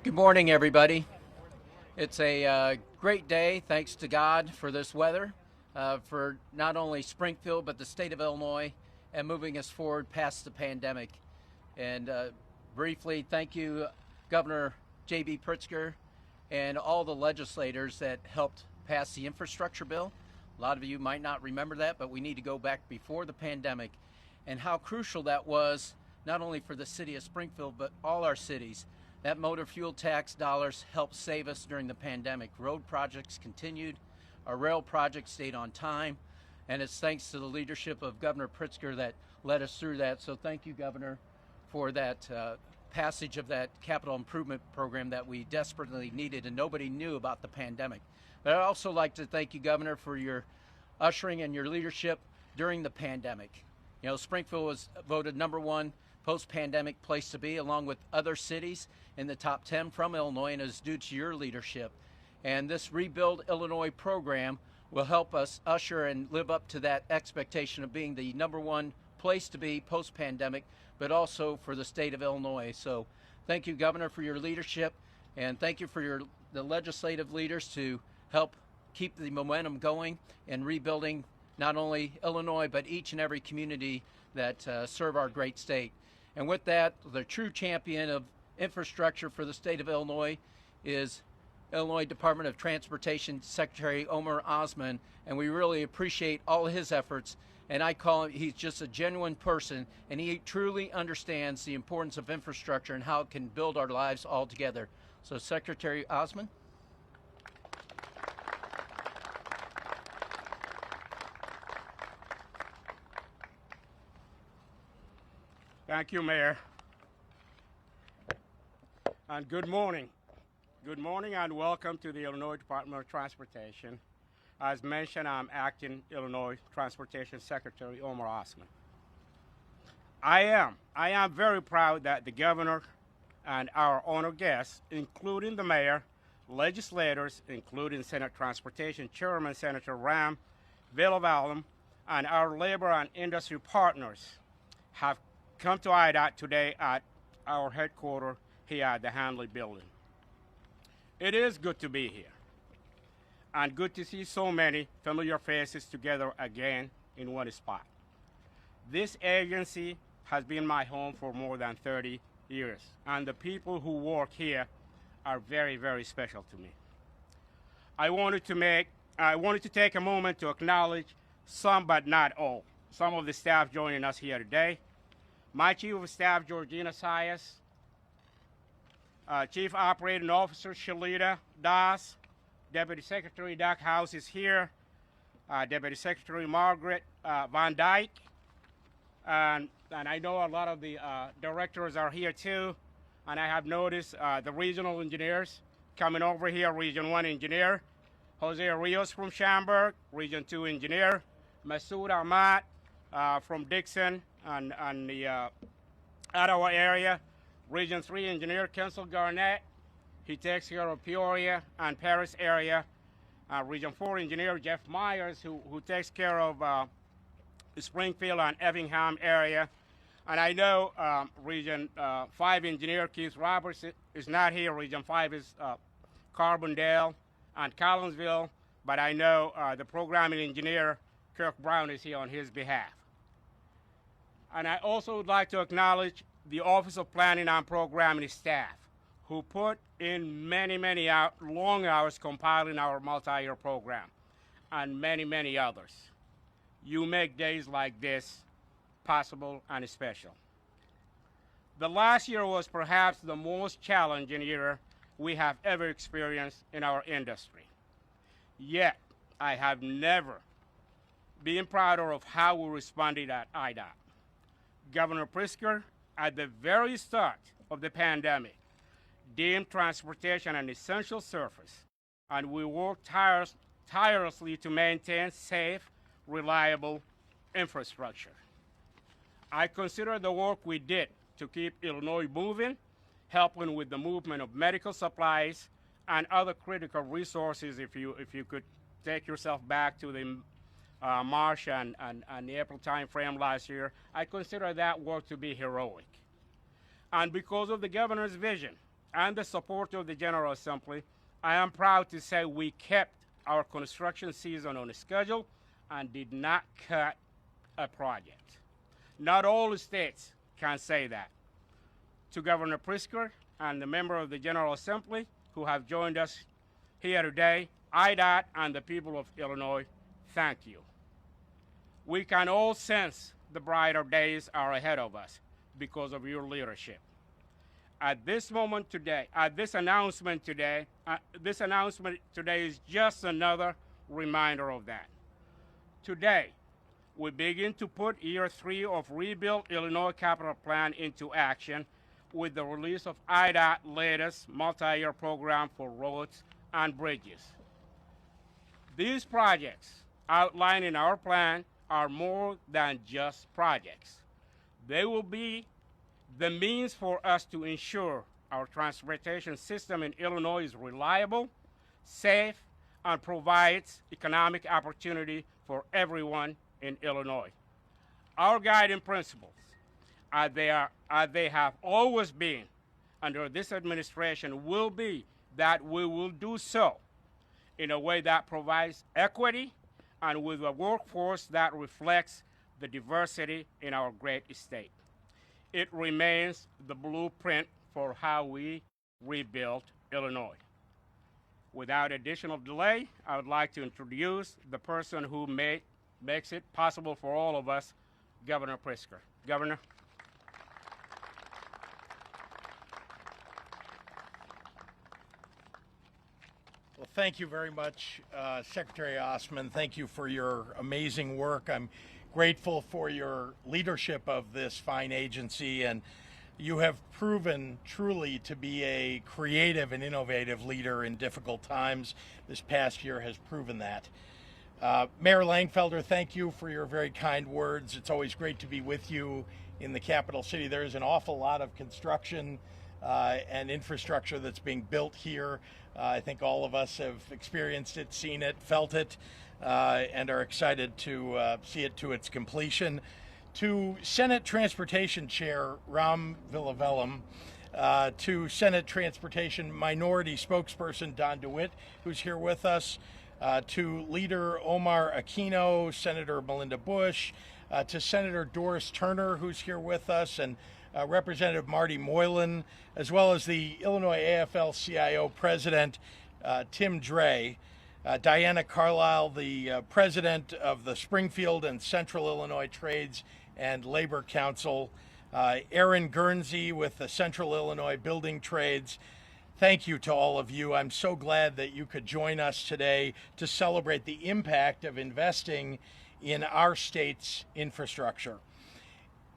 Good morning, everybody. It's a great day, thanks to God, for this weather, for not only Springfield, but the state of Illinois, and moving us forward past the pandemic. And briefly, thank you, Governor JB Pritzker, and all the legislators that helped pass the infrastructure bill. A lot of you might not remember that, but we need to go back before the pandemic and how crucial that was, not only for the city of Springfield, but all our cities. That motor fuel tax dollars helped save us during the pandemic. Road projects continued, our rail projects stayed on time, and it's thanks to the leadership of Governor Pritzker that led us through that. So thank you, Governor, for that passage of that capital improvement program that we desperately needed and nobody knew about the pandemic. But I'd also like to thank you, Governor, for your ushering and your leadership during the pandemic. You know, Springfield was voted #1 post-pandemic place to be, along with other cities in the top 10 from Illinois, and is due to your leadership. And this Rebuild Illinois program will help us usher and live up to that expectation of being the #1 place to be post-pandemic, but also for the state of Illinois. So thank you, Governor, for your leadership, and thank you for the legislative leaders to help keep the momentum going and rebuilding not only Illinois, but each and every community that serve our great state. And with that, the true champion of infrastructure for the state of Illinois is Illinois Department of Transportation Secretary Omar Osman, and we really appreciate all his efforts. And I call him, he's just a genuine person, and he truly understands the importance of infrastructure and how it can build our lives all together. So Secretary Osman. Thank you, Mayor. And good morning. Good morning and welcome to the Illinois Department of Transportation. As mentioned, I'm Acting Illinois Transportation Secretary Omar Osman. I am very proud that the governor and our honored guests, including the mayor, legislators, including Senate Transportation Chairman Senator Ram Villavalum, and our labor and industry partners have come to IDOT today at our headquarters here at the Hanley Building. It is good to be here and good to see so many familiar faces together again in one spot. This agency has been my home for more than 30 years, and the people who work here are very, very special to me. I wanted to take a moment to acknowledge some, but not all, some of the staff joining us here today. My Chief of Staff, Georgina Sayas, Chief Operating Officer, Shalita Das, Deputy Secretary Doc House is here, Deputy Secretary Margaret Van Dyke, and I know a lot of the directors are here too, and I have noticed the regional engineers coming over here, Region 1 engineer, Jose Rios from Schaumburg, Region 2 engineer, Masoud Ahmad from Dixon, and the Ottawa area, Region 3 engineer Kensel Garnett. He takes care of Peoria and Paris area. Region 4 engineer Jeff Myers, who takes care of Springfield and Effingham area. And I know Region 5 engineer Keith Roberts is not here. Region 5 is Carbondale and Collinsville, but I know the programming engineer Kirk Brown is here on his behalf. And I also would like to acknowledge the Office of Planning and Programming staff, who put in many long hours compiling our multi-year program, and many others. You make days like this possible and special. The last year was perhaps the most challenging year we have ever experienced in our industry. Yet, I have never been prouder of how we responded at IDOT. Governor Pritzker, at the very start of the pandemic, deemed transportation an essential service, and we worked tirelessly to maintain safe, reliable infrastructure. I consider the work we did to keep Illinois moving, helping with the movement of medical supplies and other critical resources. If you could take yourself back to the March and the April time frame last year, I consider that work to be heroic. And because of the governor's vision and the support of the General Assembly, I am proud to say we kept our construction season on schedule and did not cut a project. Not all states can say that. To Governor Pritzker and the member of the General Assembly who have joined us here today, IDOT and the people of Illinois, thank you. We can all sense the brighter days are ahead of us because of your leadership. At this moment today, this announcement today is just another reminder of that. Today, we begin to put year 3 of Rebuild Illinois Capital Plan into action with the release of IDOT's latest multi-year program for roads and bridges. These projects outlined in our plan are more than just projects. They will be the means for us to ensure our transportation system in Illinois is reliable, safe, and provides economic opportunity for everyone in Illinois. Our guiding principles, as they have always been under this administration, will be that we will do so in a way that provides equity and with a workforce that reflects the diversity in our great state. It remains the blueprint for how we rebuild Illinois. Without additional delay, I would like to introduce the person who makes it possible for all of us, Governor Pritzker. Governor. Well, thank you very much, Secretary Osman. Thank you for your amazing work. I'm grateful for your leadership of this fine agency, and you have proven truly to be a creative and innovative leader in difficult times. This past year has proven that. Mayor Langfelder, thank you for your very kind words. It's always great to be with you in the capital city. There is an awful lot of construction and infrastructure that's being built here. I think all of us have experienced it, seen it, felt it, and are excited to see it to its completion. To Senate Transportation Chair Ram Villavelam, to Senate Transportation Minority Spokesperson Don DeWitt, who's here with us, to Leader Omar Aquino, Senator Melinda Bush, to Senator Doris Turner, who's here with us, and Representative Marty Moylan, as well as the Illinois AFL-CIO President Tim Dre, Diana Carlisle, the President of the Springfield and Central Illinois Trades and Labor Council, Aaron Guernsey with the Central Illinois Building Trades. Thank you to all of you. I'm so glad that you could join us today to celebrate the impact of investing in our state's infrastructure.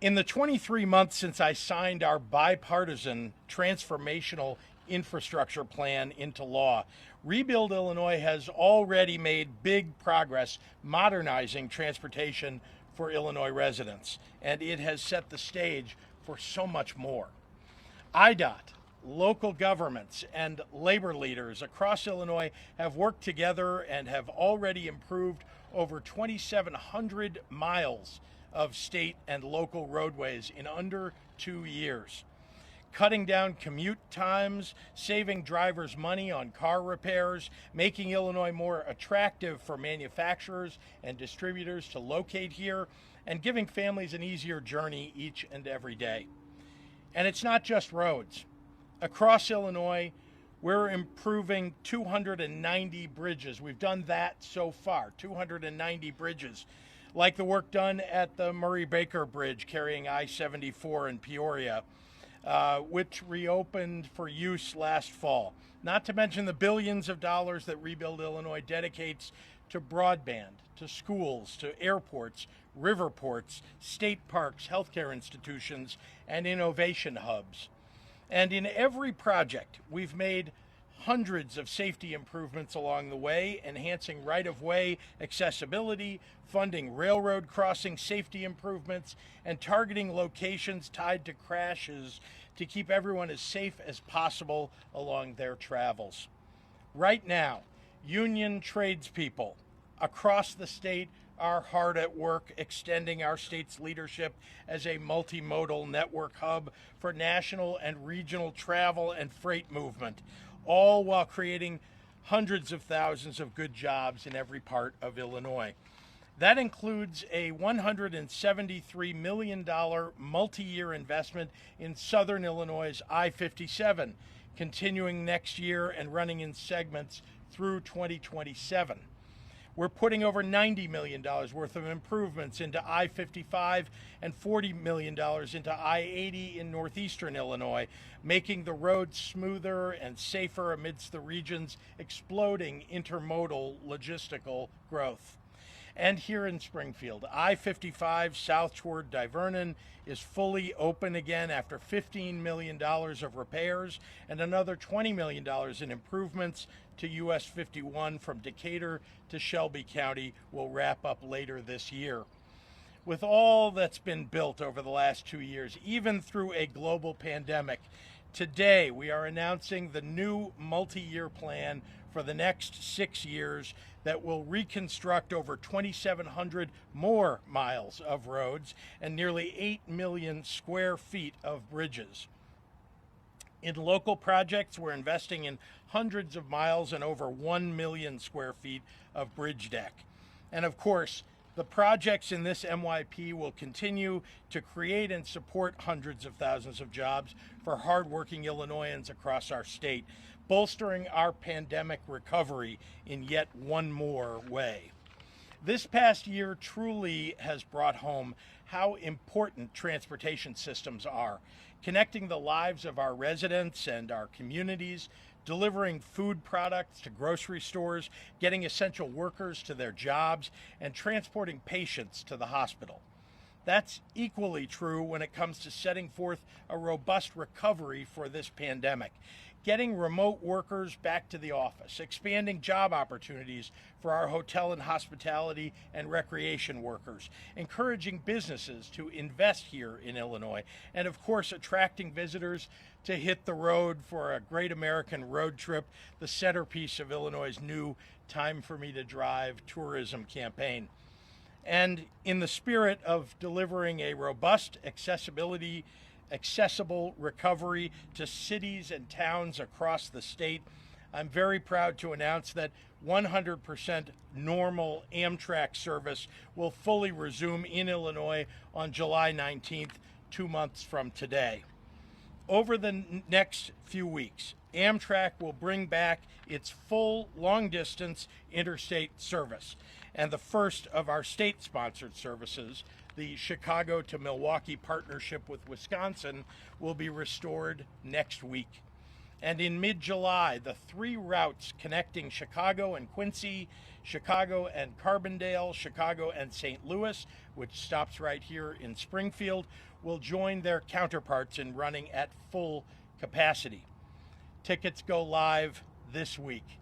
In the 23 months since I signed our bipartisan transformational infrastructure plan into law, Rebuild Illinois has already made big progress modernizing transportation for Illinois residents, and it has set the stage for so much more. IDOT, local governments, and labor leaders across Illinois have worked together and have already improved over 2,700 miles of state and local roadways in under 2 years, cutting down commute times, saving drivers money on car repairs, making Illinois more attractive for manufacturers and distributors to locate here, and giving families an easier journey each and every day. And it's not just roads. Across Illinois, we're improving 290 bridges. We've done that so far, 290 bridges, like the work done at the Murray-Baker Bridge carrying I-74 in Peoria, which reopened for use last fall. Not to mention the billions of dollars that Rebuild Illinois dedicates to broadband, to schools, to airports, river ports, state parks, healthcare institutions, and innovation hubs. And in every project, we've made hundreds of safety improvements along the way, enhancing right-of-way accessibility, funding railroad crossing safety improvements, and targeting locations tied to crashes to keep everyone as safe as possible along their travels. Right now, union tradespeople across the state are hard at work extending our state's leadership as a multimodal network hub for national and regional travel and freight movement, all while creating hundreds of thousands of good jobs in every part of Illinois. That includes a $173 million multi-year investment in Southern Illinois' I-57, continuing next year and running in segments through 2027. We're putting over $90 million worth of improvements into I-55 and $40 million into I-80 in northeastern Illinois, making the roads smoother and safer amidst the region's exploding intermodal logistical growth. And here in Springfield, I-55 south toward Divernon is fully open again after $15 million of repairs and another $20 million in improvements to US 51 from Decatur to Shelby County will wrap up later this year. With all that's been built over the last 2 years, even through a global pandemic, today we are announcing the new multi-year plan for the next 6 years that will reconstruct over 2,700 more miles of roads and nearly 8 million square feet of bridges. In local projects, we're investing in hundreds of miles and over 1 million square feet of bridge deck. And of course, the projects in this MYP will continue to create and support hundreds of thousands of jobs for hardworking Illinoisans across our state, bolstering our pandemic recovery in yet one more way. This past year truly has brought home how important transportation systems are, connecting the lives of our residents and our communities, delivering food products to grocery stores, getting essential workers to their jobs, and transporting patients to the hospital. That's equally true when it comes to setting forth a robust recovery for this pandemic, getting remote workers back to the office, expanding job opportunities for our hotel and hospitality and recreation workers, encouraging businesses to invest here in Illinois, and of course attracting visitors to hit the road for a great American road trip, the centerpiece of Illinois' new Time for Me to Drive tourism campaign. And in the spirit of delivering a robust accessible recovery to cities and towns across the state, I'm very proud to announce that 100% normal Amtrak service will fully resume in Illinois on July 19th, 2 months from today. Over the next few weeks, Amtrak will bring back its full long-distance interstate service, and the first of our state-sponsored services, the Chicago to Milwaukee partnership with Wisconsin, will be restored next week. And in mid-July, the 3 routes connecting Chicago and Quincy, Chicago and Carbondale, Chicago and St. Louis, which stops right here in Springfield, will join their counterparts in running at full capacity. Tickets go live this week.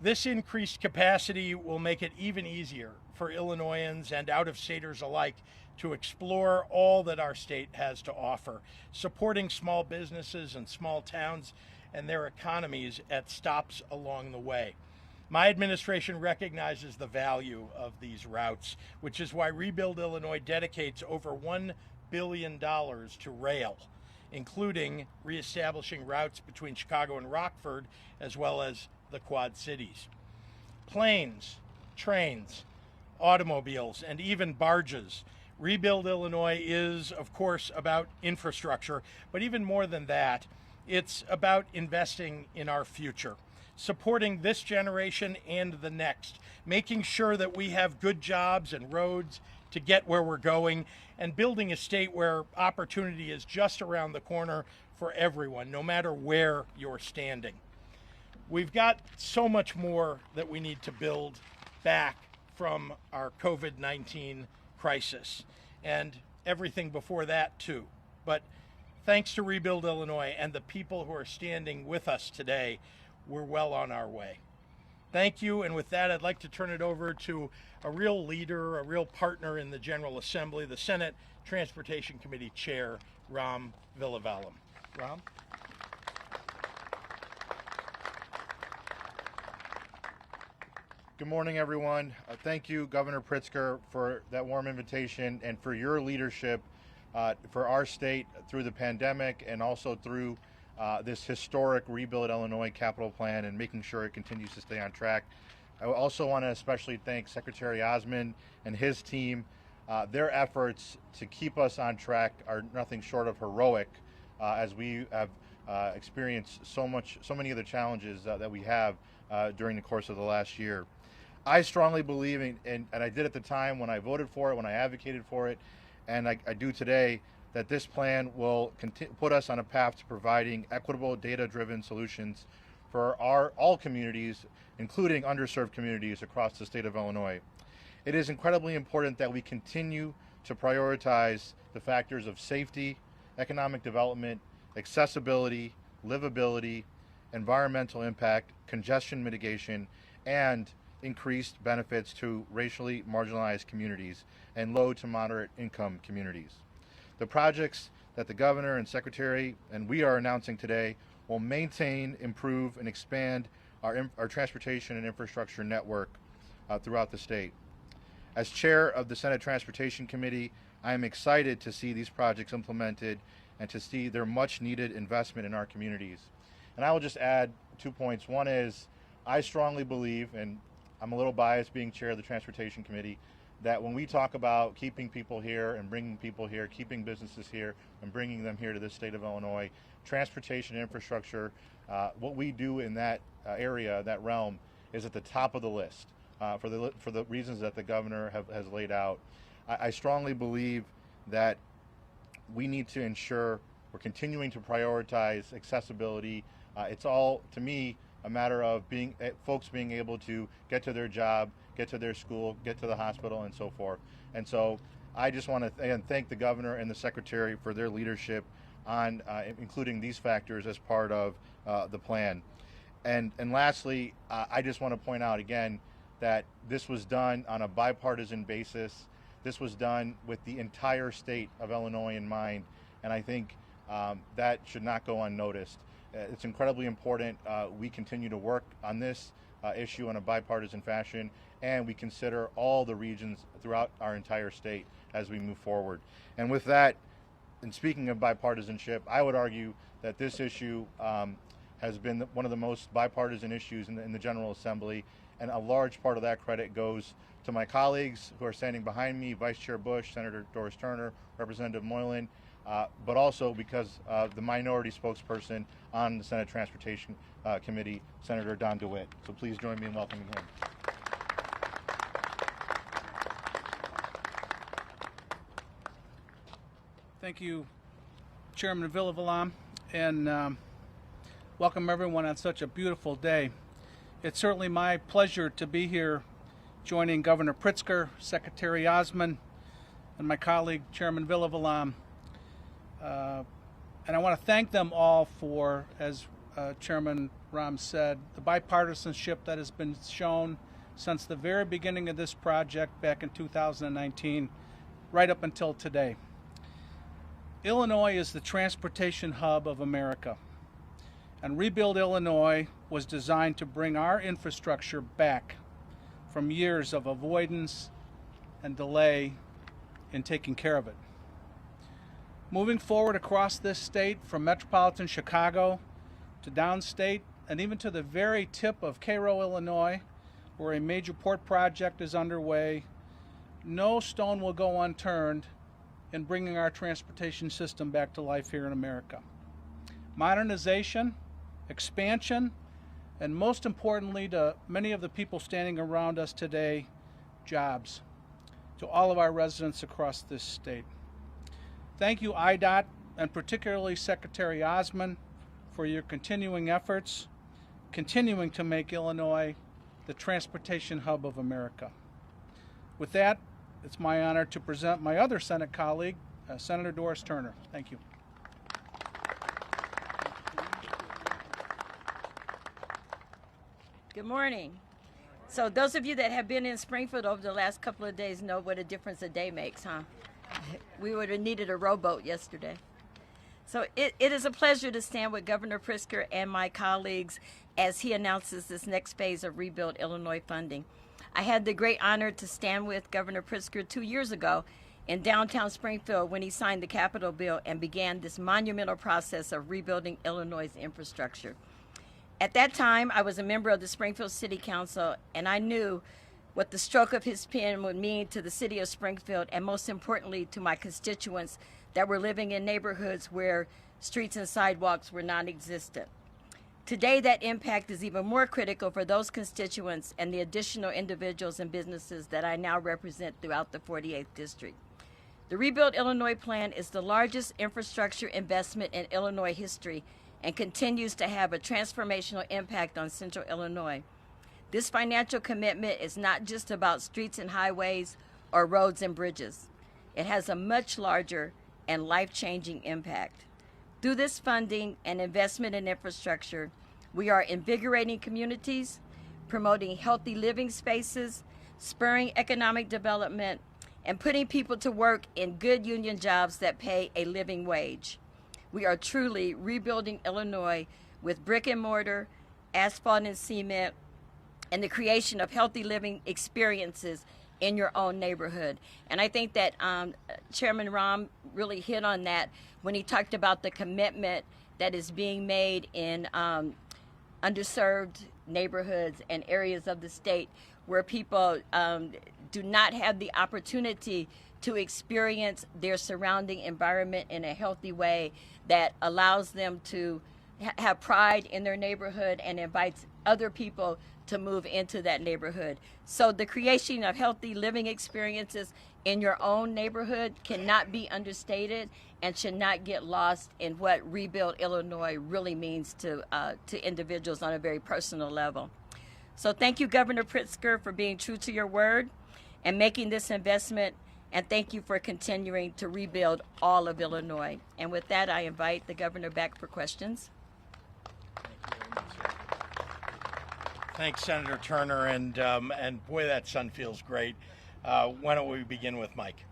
This increased capacity will make it even easier for Illinoisans and out-of-staters alike to explore all that our state has to offer, supporting small businesses and small towns and their economies at stops along the way. My administration recognizes the value of these routes, which is why Rebuild Illinois dedicates over $1 billion to rail, including reestablishing routes between Chicago and Rockford, as well as the Quad Cities. Planes, trains, automobiles, and even barges. Rebuild Illinois is, of course, about infrastructure, but even more than that, it's about investing in our future, supporting this generation and the next, making sure that we have good jobs and roads to get where we're going, and building a state where opportunity is just around the corner for everyone, no matter where you're standing. We've got so much more that we need to build back from our COVID-19 crisis and everything before that too. But thanks to Rebuild Illinois and the people who are standing with us today, we're well on our way. Thank you, and with that, I'd like to turn it over to a real leader, a real partner in the General Assembly, the Senate Transportation Committee Chair, Ram Villavalam. Ram? Good morning, everyone. Thank you, Governor Pritzker, for that warm invitation and for your leadership for our state through the pandemic and also through this historic Rebuild Illinois capital plan and making sure it continues to stay on track. I also want to especially thank Secretary Osmond and his team. Their efforts to keep us on track are nothing short of heroic as we have experienced so many of the challenges that we have during the course of the last year. I strongly believe, and I did at the time when I voted for it, when I advocated for it, and I do today, that this plan will put us on a path to providing equitable, data-driven solutions for all communities, including underserved communities across the state of Illinois. It is incredibly important that we continue to prioritize the factors of safety, economic development, accessibility, livability, environmental impact, congestion mitigation, and increased benefits to racially marginalized communities and low to moderate income communities. The projects that the Governor and Secretary and we are announcing today will maintain, improve, and expand our transportation and infrastructure network throughout the state. As chair of the Senate Transportation Committee, I am excited to see these projects implemented and to see their much needed investment in our communities. And I will just add 2 points. One is, I strongly believe, and I'm a little biased being chair of the Transportation Committee, that when we talk about keeping people here and bringing people here, keeping businesses here and bringing them here to the state of Illinois, transportation infrastructure, what we do in that area, that realm, is at the top of the list for the reasons that the governor has laid out. I strongly believe that we need to ensure we're continuing to prioritize accessibility. It's all, to me, a matter of folks being able to get to their job, get to their school, get to the hospital, and so forth. And so I just want to thank the governor and the secretary for their leadership on including these factors as part of the plan. And lastly, I just want to point out again that this was done on a bipartisan basis. This was done with the entire state of Illinois in mind, and I think that should not go unnoticed. It's incredibly important we continue to work on this issue in a bipartisan fashion, and we consider all the regions throughout our entire state as we move forward. And with that, and speaking of bipartisanship, I would argue that this issue has been one of the most bipartisan issues in the General Assembly, and a large part of that credit goes to my colleagues who are standing behind me, Vice Chair Bush, Senator Doris Turner, Representative Moylan, but also because of the minority spokesperson on the Senate Transportation Committee, Senator Don DeWitt. So please join me in welcoming him. Thank you, Chairman Villavelam, and welcome everyone on such a beautiful day. It's certainly my pleasure to be here joining Governor Pritzker, Secretary Osmond, and my colleague, Chairman Villavelam. And I want to thank them all for, as Chairman Ram said, the bipartisanship that has been shown since the very beginning of this project back in 2019, right up until today. Illinois is the transportation hub of America, and Rebuild Illinois was designed to bring our infrastructure back from years of avoidance and delay in taking care of it. Moving forward across this state, from metropolitan Chicago to downstate and even to the very tip of Cairo, Illinois, where a major port project is underway, no stone will go unturned in bringing our transportation system back to life here in America. Modernization, expansion, and most importantly to many of the people standing around us today, jobs to all of our residents across this state. Thank you, IDOT, and particularly Secretary Osmond, for your continuing efforts, continuing to make Illinois the transportation hub of America. With that, it's my honor to present my other Senate colleague, Senator Doris Turner. Thank you. Good morning. So those of you that have been in Springfield over the last couple of days know what a difference a day makes, huh? We would have needed a rowboat yesterday. So it is a pleasure to stand with Governor Pritzker and my colleagues as he announces this next phase of Rebuild Illinois funding. I had the great honor to stand with Governor Pritzker 2 years ago in downtown Springfield when he signed the Capitol bill and began this monumental process of rebuilding Illinois' infrastructure. At that time, I was a member of the Springfield City Council, and I knew what the stroke of his pen would mean to the city of Springfield, and most importantly to my constituents that were living in neighborhoods where streets and sidewalks were non-existent. Today, that impact is even more critical for those constituents and the additional individuals and businesses that I now represent throughout the 48th District. The Rebuild Illinois Plan is the largest infrastructure investment in Illinois history and continues to have a transformational impact on Central Illinois. This financial commitment is not just about streets and highways or roads and bridges. It has a much larger and life-changing impact. Through this funding and investment in infrastructure, we are invigorating communities, promoting healthy living spaces, spurring economic development, and putting people to work in good union jobs that pay a living wage. We are truly rebuilding Illinois with brick and mortar, asphalt and cement, and the creation of healthy living experiences in your own neighborhood. And I think that Chairman Rahm really hit on that when he talked about the commitment that is being made in underserved neighborhoods and areas of the state where people do not have the opportunity to experience their surrounding environment in a healthy way that allows them to have pride in their neighborhood and invites other people to move into that neighborhood. So the creation of healthy living experiences in your own neighborhood cannot be understated and should not get lost in what Rebuild Illinois really means to individuals on a very personal level. So thank you, Governor Pritzker, for being true to your word and making this investment, and thank you for continuing to rebuild all of Illinois. And with that, I invite the governor back for questions. Thanks, Senator Turner, and boy, that sun feels great. Why don't we begin with Mike?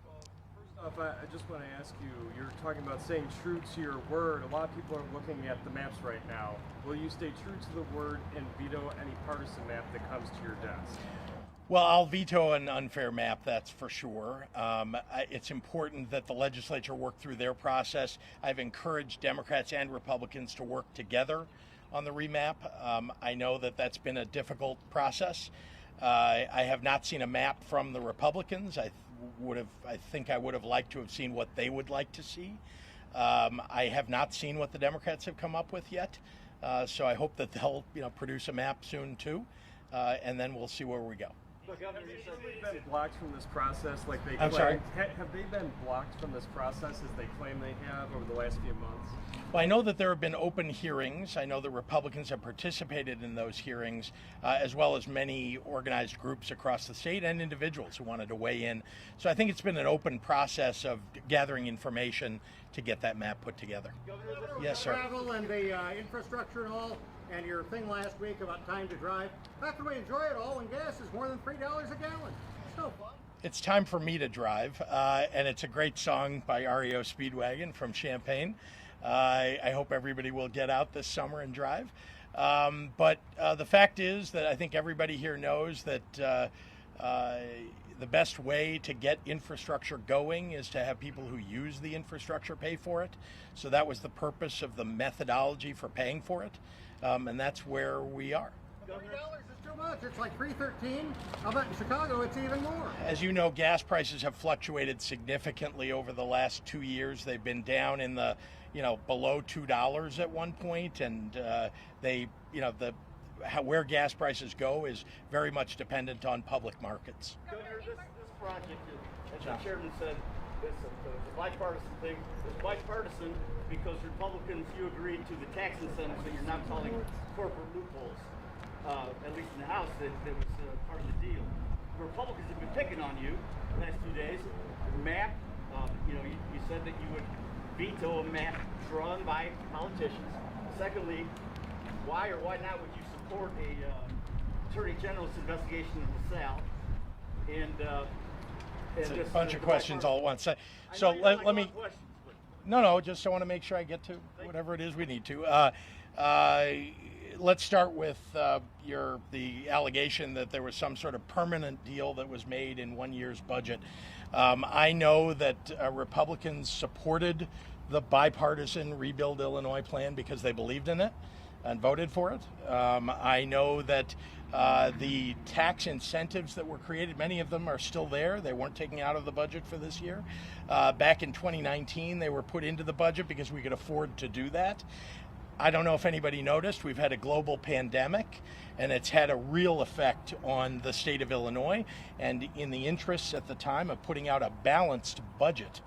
Well, first off, I just want to ask you, you're talking about staying true to your word. A lot of people are looking at the maps right now. Will you stay true to the word and veto any partisan map that comes to your desk? Well, I'll veto an unfair map, that's for sure. It's important that the legislature work through their process. I've encouraged Democrats and Republicans to work together on the remap. I know that that's been a difficult process. I have not seen a map from the Republicans. I think I would have liked to have seen what they would like to see. I have not seen what the Democrats have come up with yet. So I hope that they'll produce a map soon too, and then we'll see where we go. Governor, you said they've been blocked from this process like they I'm sorry? Have they been blocked from this process as they claim they have over the last few months? Well, I know that there have been open hearings. I know the Republicans have participated in those hearings, as well as many organized groups across the state and individuals who wanted to weigh in. So I think it's been an open process of gathering information to get that map put together. Governor, yes, sir. Travel and the infrastructure and all, and your thing last week about time to drive. How can we enjoy it all when gas is more than $3 a gallon? It's no fun. It's time for me to drive, and it's a great song by REO Speedwagon from Champaign. I hope everybody will get out this summer and drive. But the fact is that I think everybody here knows that the best way to get infrastructure going is to have people who use the infrastructure pay for it. So that was the purpose of the methodology for paying for it, and that's where we are. $3 is too much. It's like $3.13. How about in Chicago? It's even more. As you know, gas prices have fluctuated significantly over the last 2 years. They've been down in the below $2 at one point, and where gas prices go is very much dependent on public markets. Governor, this project, as the chairman said, is a bipartisan thing. It's bipartisan because Republicans, you agreed to the tax incentives that you're now calling corporate loopholes. At least in the House, that was part of the deal. The Republicans have been picking on you the last few days. The map, you said that you would veto a map drawn by politicians. Secondly, why or why not would you support a Attorney General's investigation of LaSalle? It's a bunch of questions all at once. So let me. No, just I want to make sure I get to whatever it is we need to. let's start with the allegation that there was some sort of permanent deal that was made in one year's budget. I know that Republicans supported the bipartisan Rebuild Illinois plan because they believed in it and voted for it. I know that the tax incentives that were created, many of them are still there. They weren't taken out of the budget for this year. Back in 2019, they were put into the budget because we could afford to do that. I don't know if anybody noticed, we've had a global pandemic, and it's had a real effect on the state of Illinois. And in the interests at the time of putting out a balanced budget,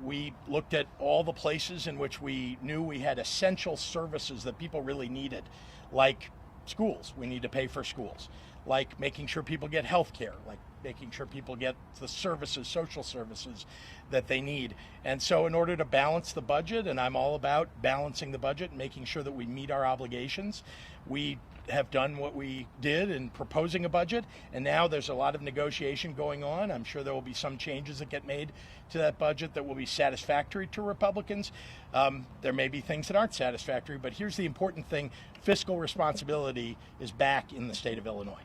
we looked at all the places in which we knew we had essential services that people really needed, like schools. We need to pay for schools. Like making sure people get health care, like making sure people get the services, social services that they need. And so in order to balance the budget, and I'm all about balancing the budget and making sure that we meet our obligations, we have done what we did in proposing a budget, and now there's a lot of negotiation going on. I'm sure there will be some changes that get made to that budget that will be satisfactory to Republicans. There may be things that aren't satisfactory, but here's the important thing: fiscal responsibility is back in the state of Illinois.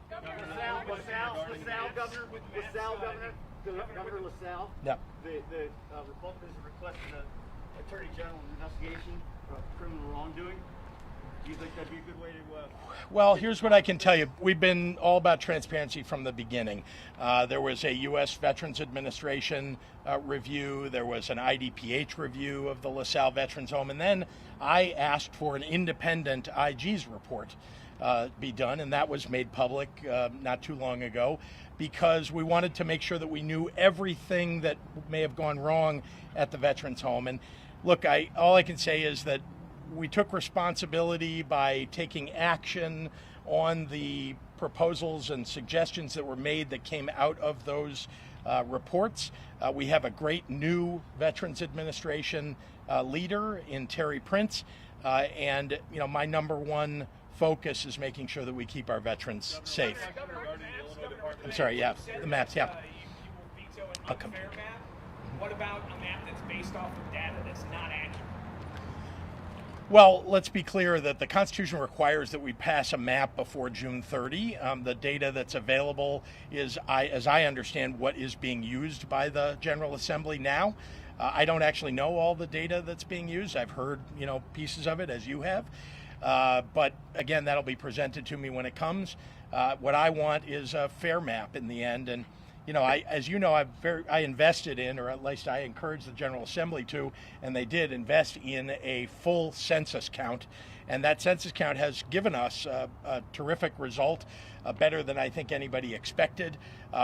Governor LaSalle, Yeah. the Republicans are requesting an Attorney General investigation for criminal wrongdoing. Do you think that'd be a good way to? Well, here's what I can tell you. We've been all about transparency from the beginning. There was a U.S. Veterans Administration review. There was an IDPH review of the LaSalle Veterans Home. And then I asked for an independent IG's report be done, and that was made public not too long ago, because we wanted to make sure that we knew everything that may have gone wrong at the Veterans Home. And look, all I can say is that we took responsibility by taking action on the proposals and suggestions that were made that came out of those reports. We have a great new Veterans Administration leader in Terry Prince, and my number one focus is making sure that we keep our veterans safe. I'm sorry, yeah, the maps, yeah. You will veto an unfair map. What about a map that's based off of data that's not accurate? Well, let's be clear that the Constitution requires that we pass a map before June 30. The data that's available is, as I understand, what is being used by the General Assembly now. I don't actually know all the data that's being used. I've heard, pieces of it, as you have. But again, that'll be presented to me when it comes. What I want is a fair map in the end. And I invested in, or at least I encouraged the General Assembly to, and they did invest in a full census count. And that census count has given us a terrific result, better than I think anybody expected.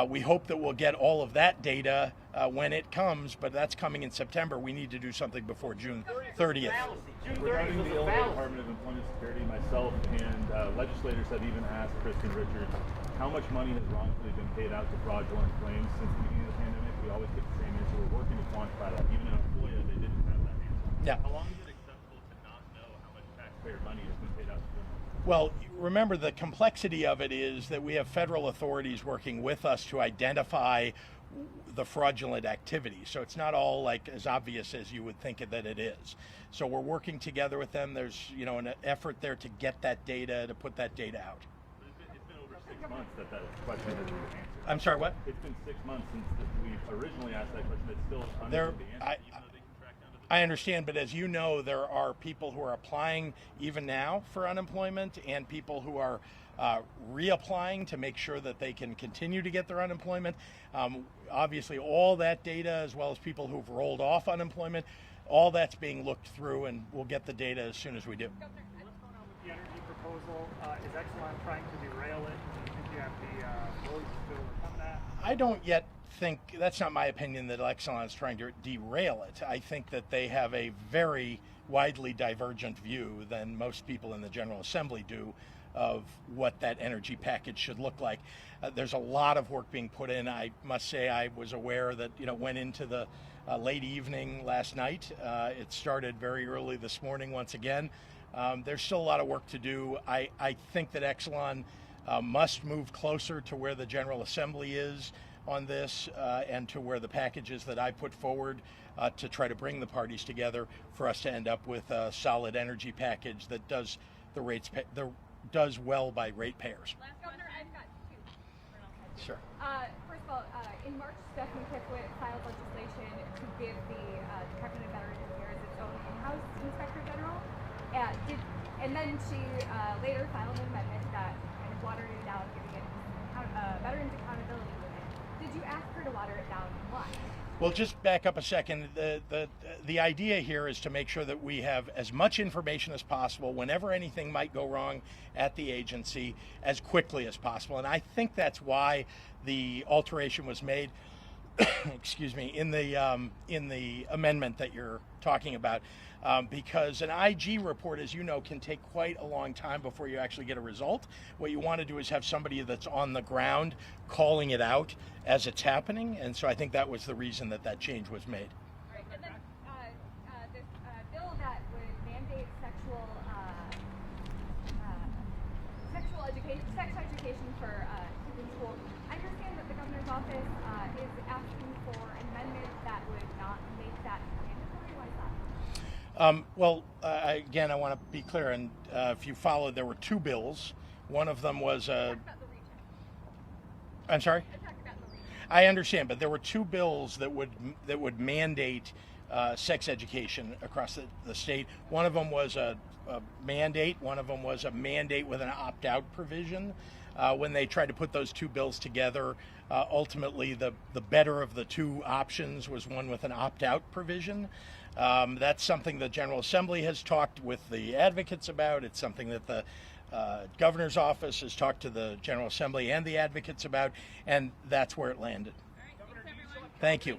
We hope that we'll get all of that data when it comes, but that's coming in September. We need to do something before June 30th. Regarding the Illinois Department of Employment Security, myself and legislators have even asked Kristen Richards how much money has wrongfully been paid out to fraudulent claims since the beginning of the pandemic. We always get the same answer. We're working to quantify that. Even in a FOIA, they didn't have that answer. Yeah. How long is it acceptable to not know how much taxpayer money has been paid out to them? Well, remember, the complexity of it is that we have federal authorities working with us to identify the fraudulent activity. So it's not all as obvious as you would think that it is. So we're working together with them. There's an effort there to get that data, to put that data out. It's been over 6 months that question has been answered. I'm sorry, what? It's been 6 months since we originally asked that question. It's still unable to be answered, even though they can track down to the... I understand, but as you know, there are people who are applying even now for unemployment, and people who are reapplying to make sure that they can continue to get their unemployment. Obviously, all that data, as well as people who've rolled off unemployment, all that's being looked through, and we'll get the data as soon as we do. What's going on with the energy proposal? Is Exelon trying to derail it? Do you think you have the votes to overcome that? I don't yet think, that's not my opinion, that Exelon is trying to derail it. I think that they have a very widely divergent view than most people in the General Assembly do of what that energy package should look like. There's a lot of work being put in. I must say I was aware that went into the late evening last night. It started very early this morning once again. There's still a lot of work to do. I think that Exelon must move closer to where the General Assembly is on this, and to where the packages that I put forward to try to bring the parties together for us to end up with a solid energy package that does does well by ratepayers. Governor, I've got two. Sure. First of all, in March, Stephanie Pickwitt filed legislation to give the Department of Veterans Affairs its own in-house inspector general. And then she later filed an amendment that kind of watered it down, giving it veterans accountability limit. Did you ask her to water it down, and why? Well, just back up a second. The idea here is to make sure that we have as much information as possible whenever anything might go wrong at the agency as quickly as possible. And I think that's why the alteration was made, excuse me, in the amendment that you're talking about. Because an IG report, as you know, can take quite a long time before you actually get a result. What you want to do is have somebody that's on the ground calling it out as it's happening, and so I think that was the reason that that change was made. Right, and then this bill that would mandate sex education for kids in school. I understand that the governor's office is asking for an amendment that would not make that mandatory. Why is that? Well, again, I want to be clear, and if you followed, there were two bills. One of them was I'm sorry? I understand, but there were two bills that would mandate sex education across the state. One of them was a mandate. One of them was a mandate with an opt-out provision. When they tried to put those two bills together, ultimately the better of the two options was one with an opt-out provision. That's something the General Assembly has talked with the advocates about. It's something that the governor's office has talked to the General Assembly and the advocates about, and that's where it landed. All right, thanks, everyone. Thank you.